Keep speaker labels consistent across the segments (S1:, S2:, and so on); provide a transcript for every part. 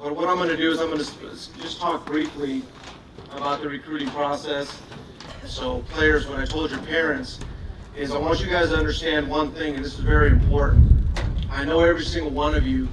S1: But what I'm going to do is I'm going to just talk briefly about the recruiting process. So players, what I told your parents is I want you guys to understand one thing, and this is very important. I know every single one of you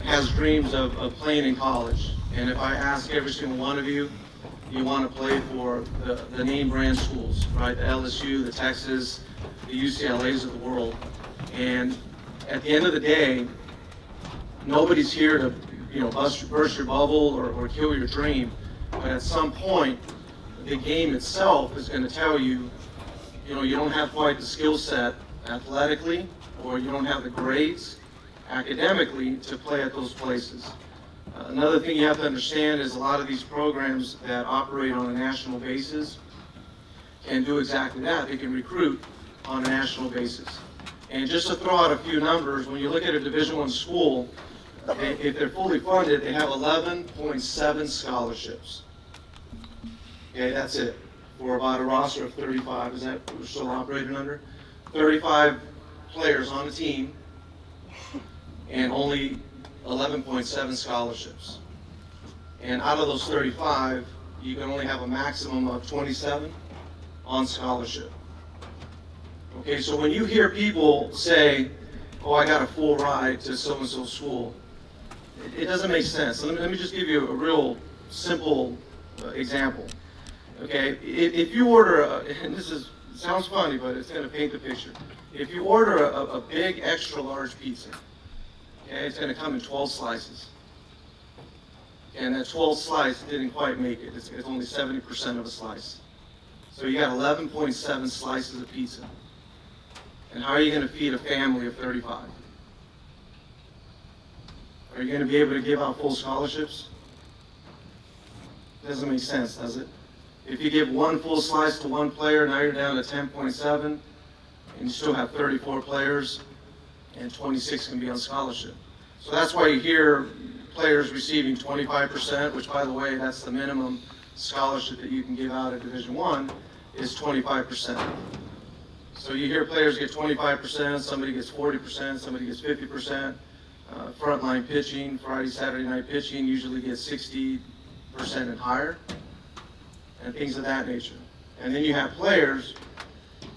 S1: has dreams of playing in college. And if I ask every single one of you, you want to play for the name brand schools, right? The LSU, the Texas, the UCLAs of the world. And at the end of the day, nobody's here to, burst your bubble or kill your dream. But at some point, the game itself is going to tell you, you don't have quite the skill set athletically, or you don't have the grades academically to play at those places. Another thing you have to understand is a lot of these programs that operate on a national basis can do exactly that. They can recruit on a national basis. And just to throw out a few numbers, when you look at a Division I school, if they're fully funded, they have 11.7 scholarships. Okay, that's it. For about a roster of 35, is that what we're still operating under? 35 players on the team, and only 11.7 scholarships. And out of those 35, you can only have a maximum of 27 on scholarship. Okay, so when you hear people say, oh, I got a full ride to so-and-so school, it doesn't make sense. Let me just give you a real simple example. Okay, if you order, and sounds funny, but it's going to paint the picture. If you order a big extra large pizza, okay, it's going to come in 12 slices. And that 12 slice didn't quite make it. It's only 70% of a slice. So you got 11.7 slices of pizza. And how are you going to feed a family of 35? Are you going to be able to give out full scholarships? Doesn't make sense, does it? If you give one full slice to one player, now you're down to 10.7, and you still have 34 players, and 26 can be on scholarship. So that's why you hear players receiving 25%, which, by the way, that's the minimum scholarship that you can give out at Division I, is 25%. So you hear players get 25%, somebody gets 40%, somebody gets 50%. Frontline pitching, Friday, Saturday night pitching usually gets 60% and higher, and things of that nature. And then you have players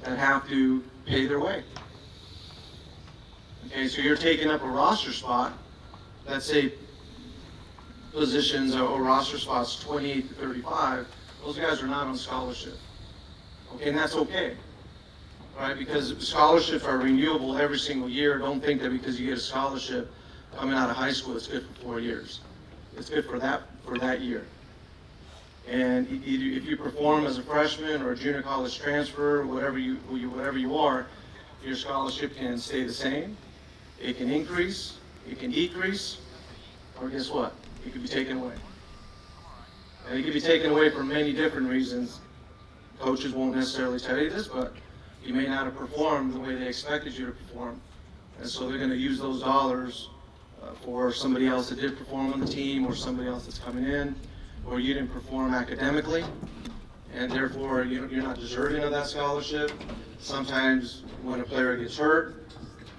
S1: that have to pay their way. Okay, so you're taking up a roster spot, let's say positions or roster spots 28 to 35, those guys are not on scholarship. Okay, and that's okay, right? Because scholarships are renewable every single year. Don't think that because you get a scholarship coming out of high school, it's good for 4 years. It's good for that year. And if you perform as a freshman or a junior college transfer, whatever you are, your scholarship can stay the same. It can increase, it can decrease, or guess what? It can be taken away. And it can be taken away for many different reasons. Coaches won't necessarily tell you this, but you may not have performed the way they expected you to perform. And so they're going to use those dollars for somebody else that did perform on the team, or somebody else that's coming in, or you didn't perform academically, and therefore you're not deserving of that scholarship. Sometimes when a player gets hurt,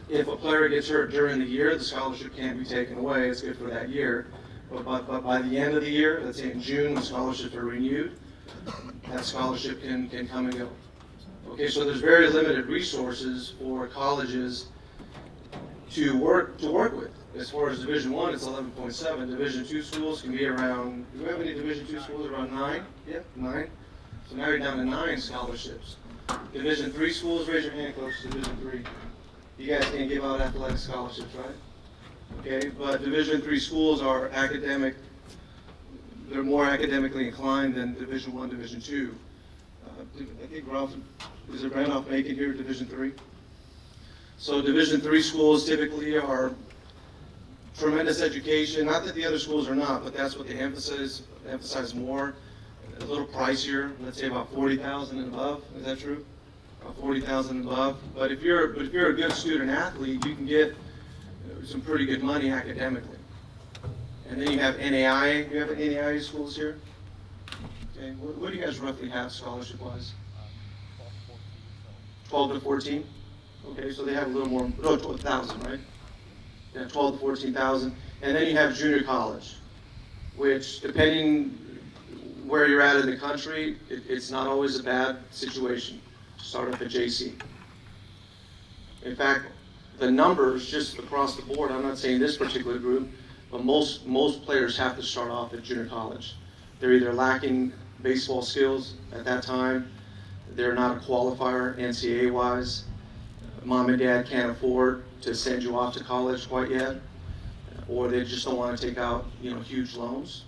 S1: if a player gets hurt during the year, the scholarship can't be taken away. It's good for that year. But by the end of the year, let's say in June, when scholarships are renewed, that scholarship can come and go. Okay, so there's very limited resources for colleges to work with. As far as Division I, it's 11.7. Division II schools can be around, do we have any Division II schools around 9? Yeah, 9. So now you're down to 9 scholarships. Division III schools, raise your hand close to Division III. You guys can't give out athletic scholarships, right? Okay, but Division III schools are academic, they're more academically inclined than Division I, Division II. I think Ralph, is it Randolph Macon here, Division III? So Division III schools typically are tremendous education. Not that the other schools are not, but that's what they emphasize more. A little pricier, let's say about $40,000 and above. Is that true? About $40,000 and above. But if you're a good student athlete, you can get some pretty good money academically. And then you have NAIA. Do you have an NAIA schools here? Okay. What do you guys roughly have scholarship-wise? 12 to 14. Okay, so they have a little more. 12,000, right? Yeah, 12 to 14,000. And then you have junior college. which depending where you're at in the country, it's not always a bad situation to start off at JC. In fact, the numbers just across the board, I'm not saying this particular group, but most players have to start off at junior college. They're either lacking baseball skills at that time, they're not a qualifier NCAA-wise, mom and dad can't afford to send you off to college quite yet, or they just don't want to take out, huge loans.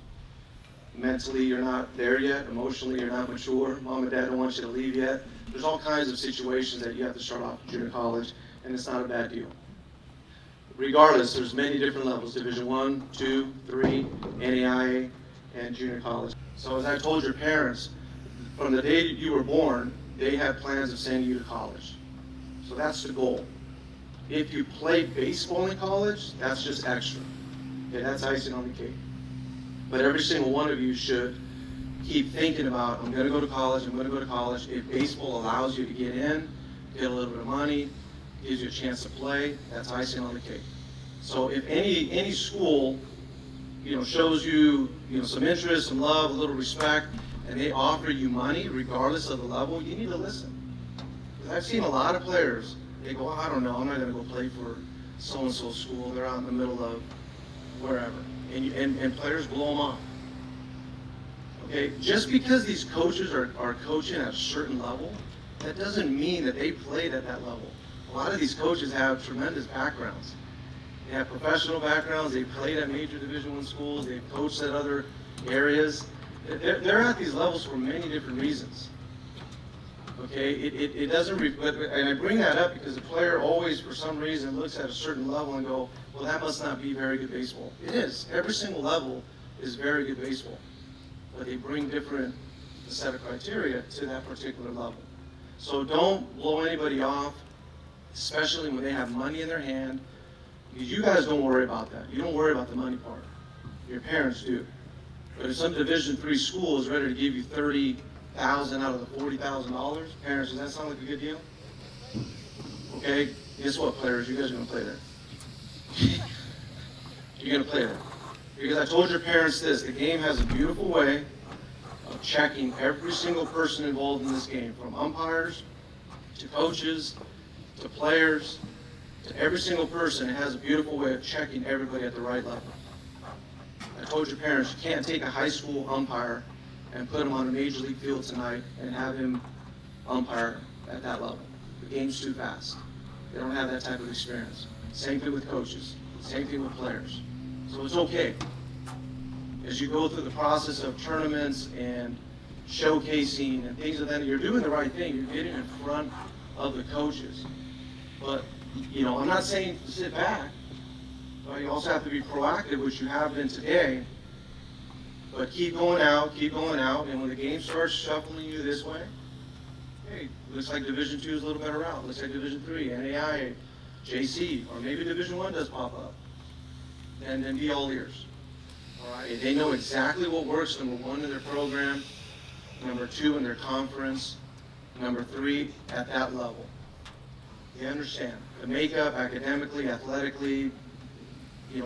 S1: Mentally, you're not there yet. Emotionally, you're not mature. Mom and dad don't want you to leave yet. There's all kinds of situations that you have to start off at junior college, and it's not a bad deal. Regardless, there's many different levels: Division I, II, III, NAIA, and junior college. So as I told your parents, from the day you were born, they had plans of sending you to college. So that's the goal. If you play baseball in college, that's just extra. Okay, that's icing on the cake. But every single one of you should keep thinking about, I'm going to go to college, I'm going to go to college. If baseball allows you to get in, get a little bit of money, gives you a chance to play, that's icing on the cake. So if any school, shows you, some interest, some love, a little respect, and they offer you money regardless of the level, you need to listen. Because I've seen a lot of players, they go, I don't know, I'm not going to go play for so-and-so school. They're out in the middle of wherever. And players blow them off. Okay, just because these coaches are coaching at a certain level, that doesn't mean that they played at that level. A lot of these coaches have tremendous backgrounds. They have professional backgrounds, they played at major Division I schools, they've coached at other areas. They're at these levels for many different reasons. Okay, it doesn't, and I bring that up because the player always, for some reason, looks at a certain level and go, well, that must not be very good baseball. It is. Every single level is very good baseball. But they bring different set of criteria to that particular level. So don't blow anybody off, especially when they have money in their hand, because you guys don't worry about that. You don't worry about the money part. Your parents do. But if some Division III school is ready to give you $30,000 out of the $40,000, parents, does that sound like a good deal? Okay, guess what, players? You guys are going to play there. You're going to play there. Because I told your parents this, the game has a beautiful way of checking every single person involved in this game, from umpires to coaches to players to every single person. It has a beautiful way of checking everybody at the right level. I told your parents, you can't take a high school umpire and put him on a major league field tonight and have him umpire at that level. The game's too fast. They don't have that type of experience. Same thing with coaches. Same thing with players. So it's okay. As you go through the process of tournaments and showcasing and things of that, you're doing the right thing. You're getting in front of the coaches. But, I'm not saying to sit back. But you also have to be proactive, which you have been today. But keep going out, and when the game starts shuffling you this way, hey, looks like Division II is a little better route. Looks like Division III, NAIA, JC, or maybe Division I does pop up. Then be all ears. All right? They know exactly what works, number one, in their program, number two, in their conference, number three, at that level. They understand the makeup, academically, athletically,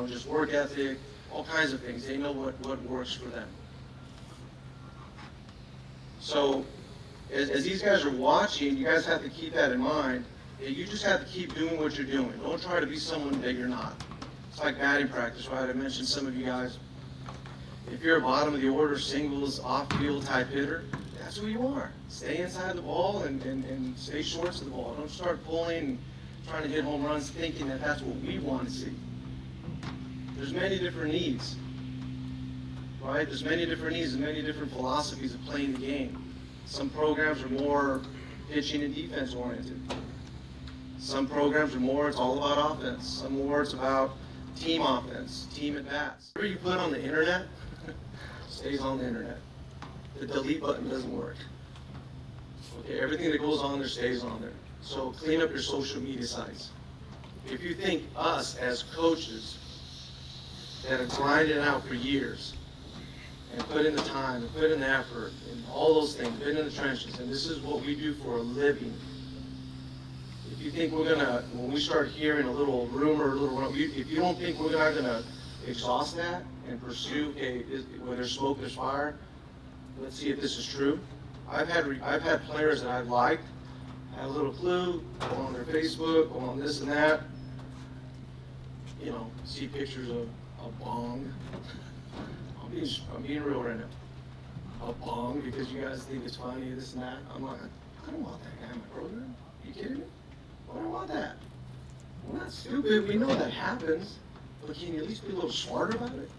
S1: just work ethic, all kinds of things. They know what works for them. So as these guys are watching, you guys have to keep that in mind. You just have to keep doing what you're doing. Don't try to be someone that you're not. It's like batting practice, right? I mentioned some of you guys. If you're a bottom of the order, singles, off-field type hitter, that's who you are. Stay inside the ball and stay short to the ball. Don't start pulling and trying to hit home runs thinking that that's what we want to see. There's many different needs, right? There's many different needs and many different philosophies of playing the game. Some programs are more pitching and defense oriented. Some programs are more, it's all about offense. Some more, it's about team offense, team at bats. Whatever you put on the internet stays on the internet. The delete button doesn't work. Okay, everything that goes on there stays on there. So clean up your social media sites. If you think us as coaches that have grinded it out for years and put in the time and put in the effort and all those things, been in the trenches, and this is what we do for a living. If you think we're gonna, when we start hearing a little rumor, if you don't think we're not gonna exhaust that and pursue, okay, where there's smoke, there's fire. Let's see if this is true. I've had players that I've liked, had a little clue, go on their Facebook, go on this and that, you know, see pictures of a bong. I'm being real right now. A bong because you guys think it's funny, this and that. I'm like, I don't want that guy in my program. Are you kidding me? Why do I want that? We're not stupid. We know that happens. But can you at least be a little smarter about it?